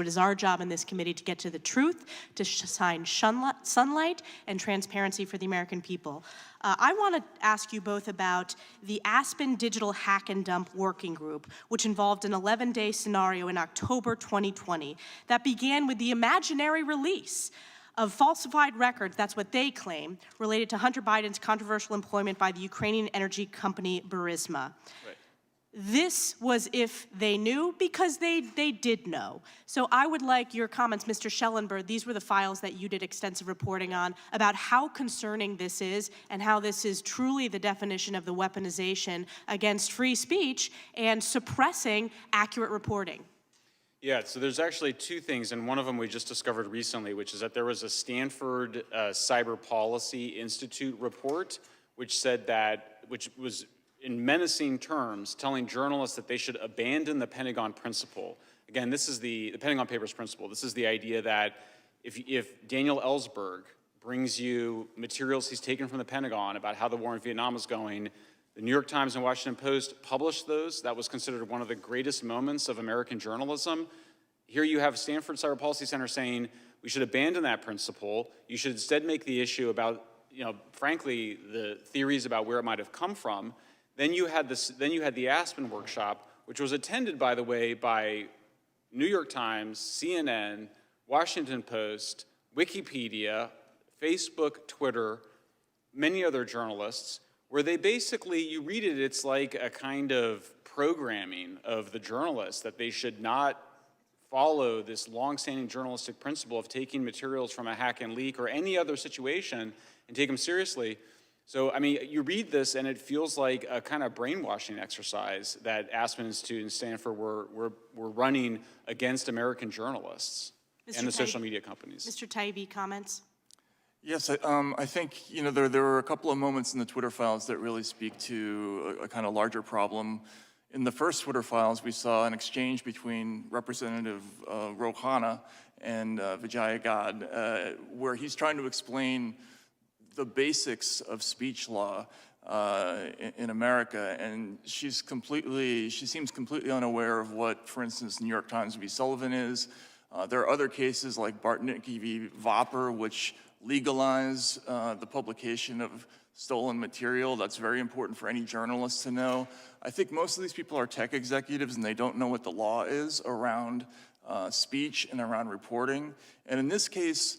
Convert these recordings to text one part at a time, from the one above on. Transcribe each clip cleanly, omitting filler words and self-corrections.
It is our job in this committee to get to the truth, to shine sunlight and transparency for the American people. I want to ask you both about the Aspen Digital Hack and Dump Working Group, which involved an 11-day scenario in October 2020 that began with the imaginary release of falsified records, that's what they claim, related to Hunter Biden's controversial employment by the Ukrainian energy company Burisma. Right. This was if they knew, because they did know. So I would like your comments, Mr. Schellenberg. These were the files that you did extensive reporting on about how concerning this is and how this is truly the definition of the weaponization against free speech and suppressing accurate reporting. Yeah, so there's actually two things, and one of them we just discovered recently, which is that there was a Stanford Cyber Policy Institute report which said that, which was in menacing terms, telling journalists that they should abandon the Pentagon principle. Again, this is the Pentagon Papers principle. This is the idea that if Daniel Ellsberg brings you materials he's taken from the Pentagon about how the war in Vietnam is going, the New York Times and Washington Post published those. That was considered one of the greatest moments of American journalism. Here you have Stanford Cyber Policy Center saying we should abandon that principle. You should instead make the issue about, frankly, the theories about where it might have come from. Then you had the Aspen workshop, which was attended, by the way, by New York Times, CNN, Washington Post, Wikipedia, Facebook, Twitter, many other journalists, where they basically, you read it, it's like a kind of programming of the journalists that they should not follow this long-standing journalistic principle of taking materials from a hack and leak or any other situation and take them seriously. So, I mean, you read this and it feels like a kind of brainwashing exercise that Aspen Institute and Stanford were running against American journalists and the social media companies. Mr. Taibbi, comments? Yes, I think, there were a couple of moments in the Twitter files that really speak to a kind of larger problem. In the first Twitter files, we saw an exchange between Representative Rouhana and Vijaya God, where he's trying to explain the basics of speech law in America, and she seems completely unaware of what, for instance, New York Times v. Sullivan is. There are other cases like Bartnicki v. Vopper, which legalize the publication of stolen material. That's very important for any journalist to know. I think most of these people are tech executives and they don't know what the law is around speech and around reporting. And in this case,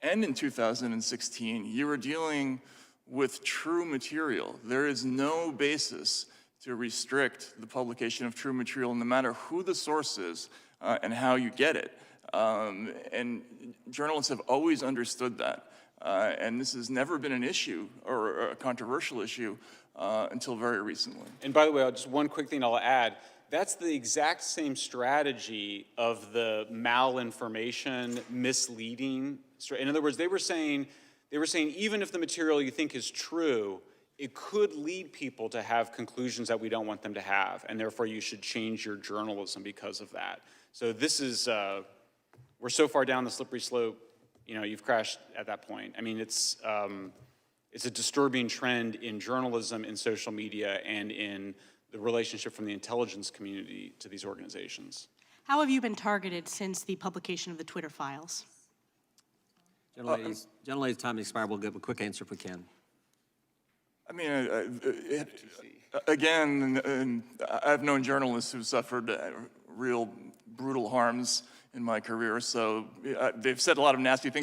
and in 2016, you were dealing with true material. There is no basis to restrict the publication of true material, no matter who the source is and how you get it. And journalists have always understood that. And this has never been an issue or a controversial issue until very recently. And by the way, just one quick thing I'll add. That's the exact same strategy of the malinformation, misleading. In other words, they were saying even if the material you think is true, it could lead people to have conclusions that we don't want them to have, and therefore you should change your journalism because of that. So this is, we're so far down the slippery slope, you've crashed at that point. I mean, it's a disturbing trend in journalism, in social media, and in the relationship from the intelligence community to these organizations. How have you been targeted since the publication of the Twitter files? Gentlelady's time expired. We'll give a quick answer if we can. I mean, again, I've known journalists who suffered real brutal harms in my career, so they've said a lot of nasty things.